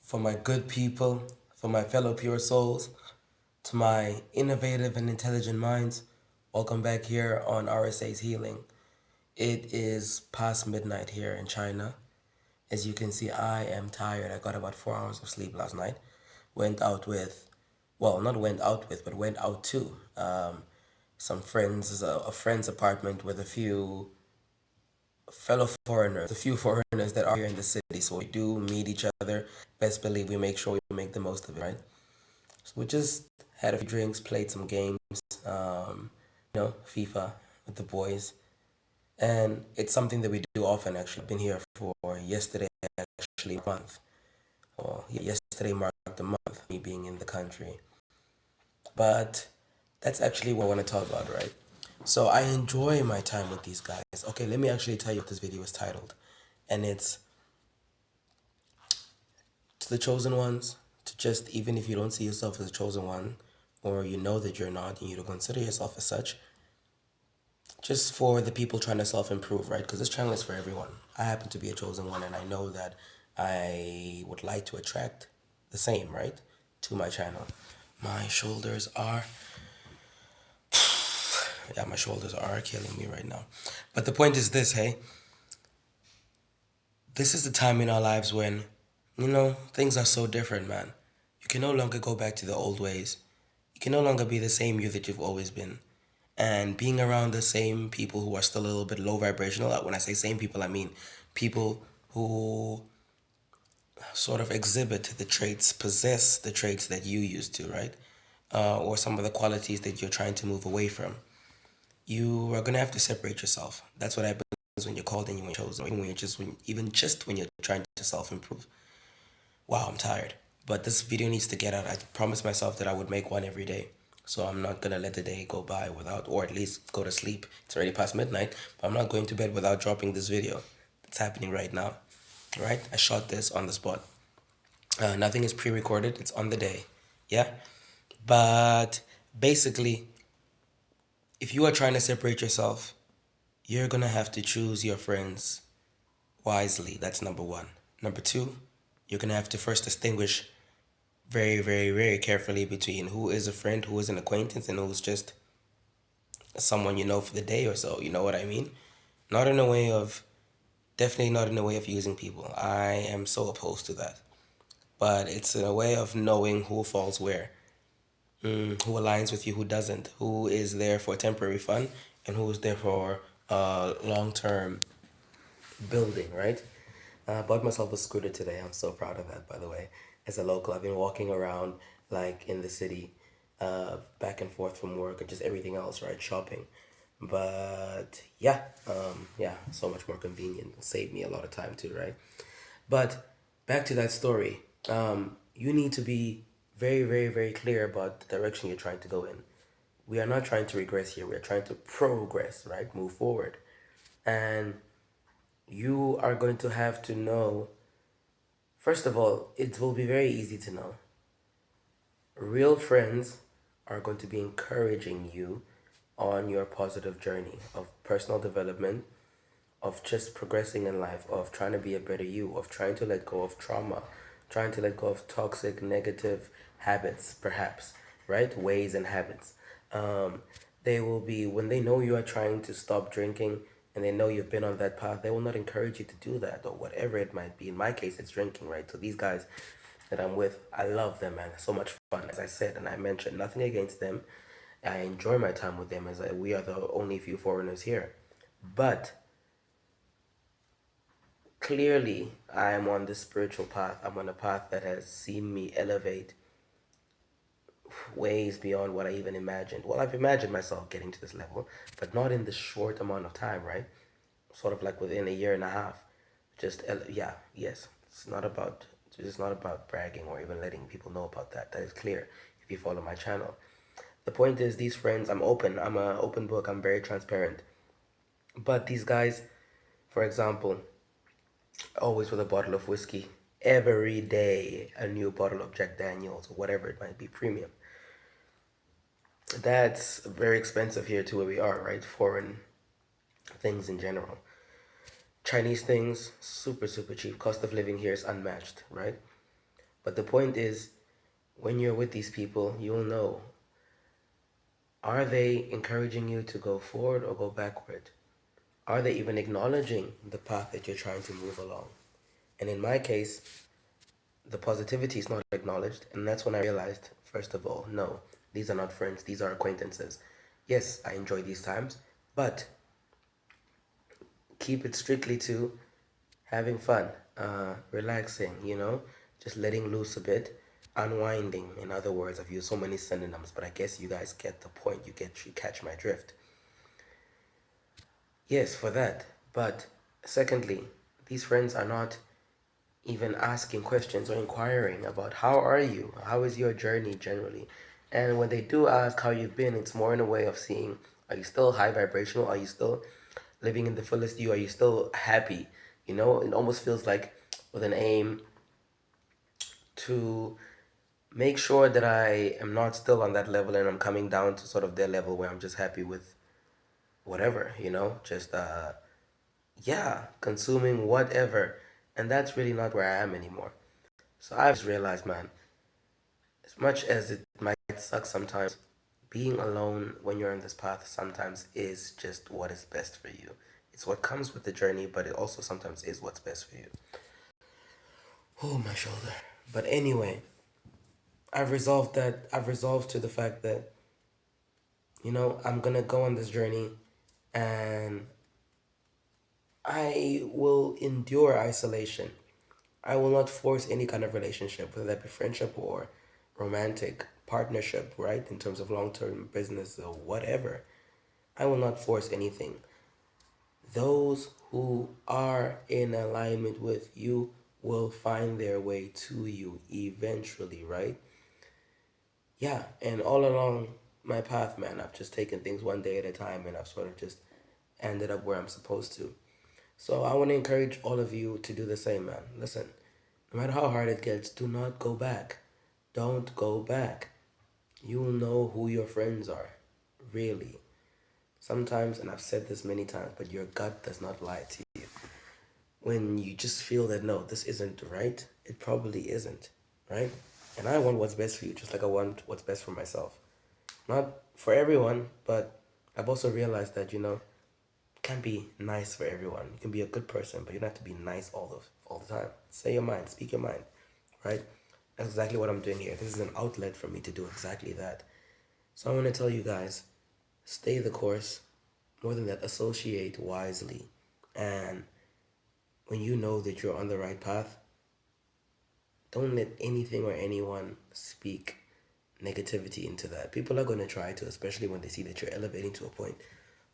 for my good people, for my fellow pure souls, to my innovative and intelligent minds. Welcome back here on RSA's Healing. It is past midnight here in China. As you can see, I am tired. I got about 4 hours of sleep last night. Went out with, well, not went out with, but went out to some friends, a friend's apartment with a few fellow foreigners, a few foreigners that are here in the city. So we do meet each other. Best believe we make sure we make the most of it, right? So we just had a few drinks, played some games, FIFA with the boys. And it's something that we do often actually. I've been here for yesterday, actually, a month. Or yesterday marked the month, me being in the country. But that's actually what I want to talk about, right? So I enjoy my time with these guys. Okay, let me actually tell you what this video is titled. And it's to the chosen ones, to just, even if you don't see yourself as a chosen one, or you know that you're not, and you don't consider yourself as such, just for the people trying to self-improve, right? Because this channel is for everyone. I happen to be a chosen one, and I know that I would like to attract the same, right, to my channel. My shoulders are, yeah, my shoulders are killing me right now. But the point is this, hey, this is the time in our lives when, things are so different, man. You can no longer go back to the old ways. You can no longer be the same you that you've always been. And being around the same people who are still a little bit low vibrational, when I say same people, I mean people who sort of exhibit the traits, possess the traits that you used to, right? Or some of the qualities that you're trying to move away from. You are gonna have to separate yourself. That's what happens when you're called and you're chosen, or even just when you're trying to self-improve. Wow, I'm tired. But this video needs to get out. I promised myself that I would make one every day. So I'm not gonna let the day go by without, or at least go to sleep. It's already past midnight, but I'm not going to bed without dropping this video. It's happening right now. Right? I shot this on the spot. Nothing is pre-recorded. It's on the day. Yeah? But basically, if you are trying to separate yourself, you're gonna have to choose your friends wisely. That's number one. Number two, you're gonna have to first distinguish very, very, very carefully between who is a friend, who is an acquaintance, and who's just someone you know for the day or so. You know what I mean? Not in a way of, definitely not in a way of using people. I am so opposed to that. But it's in a way of knowing who falls where, who aligns with you, who doesn't, who is there for temporary fun, and who is there for long term building, right? I bought myself a scooter today. I'm so proud of that, by the way. As a local, I've been walking around like in the city, back and forth from work and just everything else, right? Shopping. But yeah, yeah, so much more convenient. Save me a lot of time too, right? But back to that story. You need to be very, very, very clear about the direction you're trying to go in. We are not trying to regress here. We are trying to progress, right? Move forward. And you are going to have to know, first of all, it will be very easy to know. Real friends are going to be encouraging you on your positive journey of personal development, of just progressing in life, of trying to be a better you, of trying to let go of trauma, trying to let go of toxic, negative habits, perhaps, right? Ways and habits. They will be, when they know you are trying to stop drinking and they know you've been on that path, they will not encourage you to do that or whatever it might be. In my case, it's drinking, right? So these guys that I'm with, I love them, man. So much fun. As I said, and I mentioned, nothing against them. I enjoy my time with them as we are the only few foreigners here. But clearly, I am on this spiritual path. I'm on a path that has seen me elevate ways beyond what I even imagined. Well, I've imagined myself getting to this level, but not in this short amount of time, right? Sort of like within a year and a half. Just, yeah, yes. It's not about bragging or even letting people know about that. That is clear if you follow my channel. The point is, these friends, I'm open. I'm an open book. I'm very transparent. But these guys, for example, always with a bottle of whiskey. Every day, a new bottle of Jack Daniels or whatever it might be, premium. That's very expensive here to where we are, right? Foreign things in general. Chinese things, super, super cheap. Cost of living here is unmatched, right? But the point is, when you're with these people, you'll know, are they encouraging you to go forward or go backward? Are they even acknowledging the path that you're trying to move along? And in my case, the positivity is not acknowledged. And that's when I realized, first of all, no, these are not friends, these are acquaintances. Yes, I enjoy these times, but keep it strictly to having fun, relaxing, just letting loose a bit, unwinding. In other words, I've used so many synonyms, but I guess you guys get the point. You catch my drift. Yes, for that. But secondly, these friends are not even asking questions or inquiring about how are you, how is your journey generally. And when they do ask how you've been, it's more in a way of seeing, are you still high vibrational, are you still living in the fullest you, are you still happy? It almost feels like with an aim to make sure that I am not still on that level and I'm coming down to sort of their level where I'm just happy with whatever, just yeah, consuming whatever. And that's really not where I am anymore. So I've just realized, man, as much as it might suck sometimes, being alone when you're on this path sometimes is just what is best for you. It's what comes with the journey, but it also sometimes is what's best for you. Oh, my shoulder. But anyway, I've resolved to the fact that, I'm gonna go on this journey and I will endure isolation. I will not force any kind of relationship, whether that be friendship or romantic partnership, right? In terms of long term business or whatever. I will not force anything. Those who are in alignment with you will find their way to you eventually, right? Yeah, and all along my path, man, I've just taken things one day at a time and I've sort of just ended up where I'm supposed to. So I want to encourage all of you to do the same, man. Listen, no matter how hard it gets, do not go back. Don't go back. You'll know who your friends are, really. Sometimes, and I've said this many times, but your gut does not lie to you. When you just feel that, no, this isn't right, it probably isn't, right? And I want what's best for you, just like I want what's best for myself. Not for everyone, but I've also realized that, can't be nice for everyone. You can be a good person, but you don't have to be nice all the time. Say your mind, speak your mind, right? That's exactly what I'm doing here. This is an outlet for me to do exactly that. So I want to tell you guys, stay the course. More than that, associate wisely. And when you know that you're on the right path, don't let anything or anyone speak negativity into that. People are going to try to, especially when they see that you're elevating to a point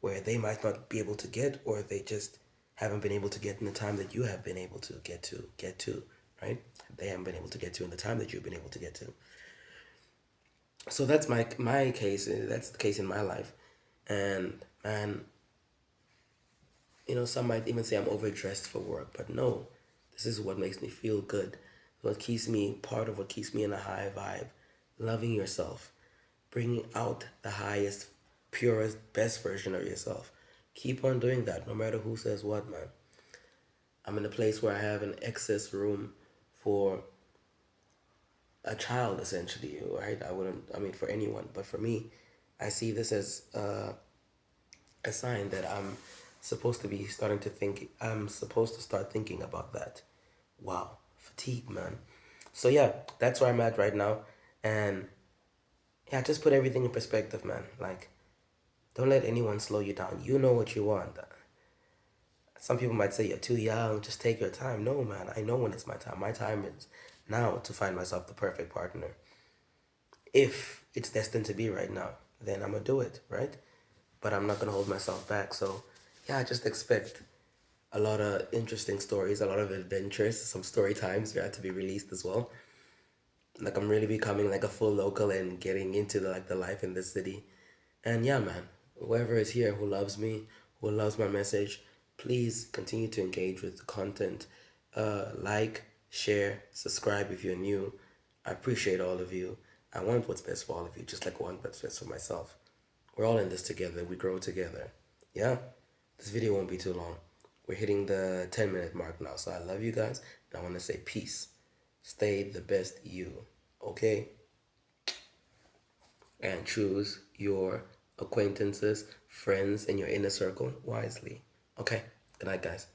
where they might not be able to get, or they just haven't been able to get in the time that you have been able to get to, right? They haven't been able to get to in the time that you've been able to get to. So that's my case. That's the case in my life. And man, some might even say I'm overdressed for work, but no, this is what makes me feel good. What keeps me, part of what keeps me in a high vibe. Loving yourself, bringing out the highest, purest, best version of yourself. Keep on doing that, no matter who says what, man. I'm in a place where I have an excess room for a child, essentially, right? I mean, for anyone, but for me, I see this as a sign that I'm supposed to start thinking about that. Wow, fatigue, man. So yeah, that's where I'm at right now. And yeah, just put everything in perspective, man. Like, don't let anyone slow you down. You know what you want. Some people might say you're too young, just take your time. No, man, I know when it's my time. My time is now to find myself the perfect partner. If it's destined to be right now, then I'm gonna do it, right? But I'm not gonna hold myself back. So yeah, I just expect a lot of interesting stories, a lot of adventures, some story times are to be released as well. Like I'm really becoming like a full local and getting into the life in this city. And yeah, man, whoever is here who loves me, who loves my message, please continue to engage with the content. Like, share, subscribe if you're new. I appreciate all of you. I want what's best for all of you, just like I want what's best for myself. We're all in this together. We grow together. Yeah? This video won't be too long. We're hitting the 10-minute mark now. So I love you guys. And I want to say peace. Stay the best you, okay? And choose your acquaintances, friends, and your inner circle wisely. Okay, good night, guys.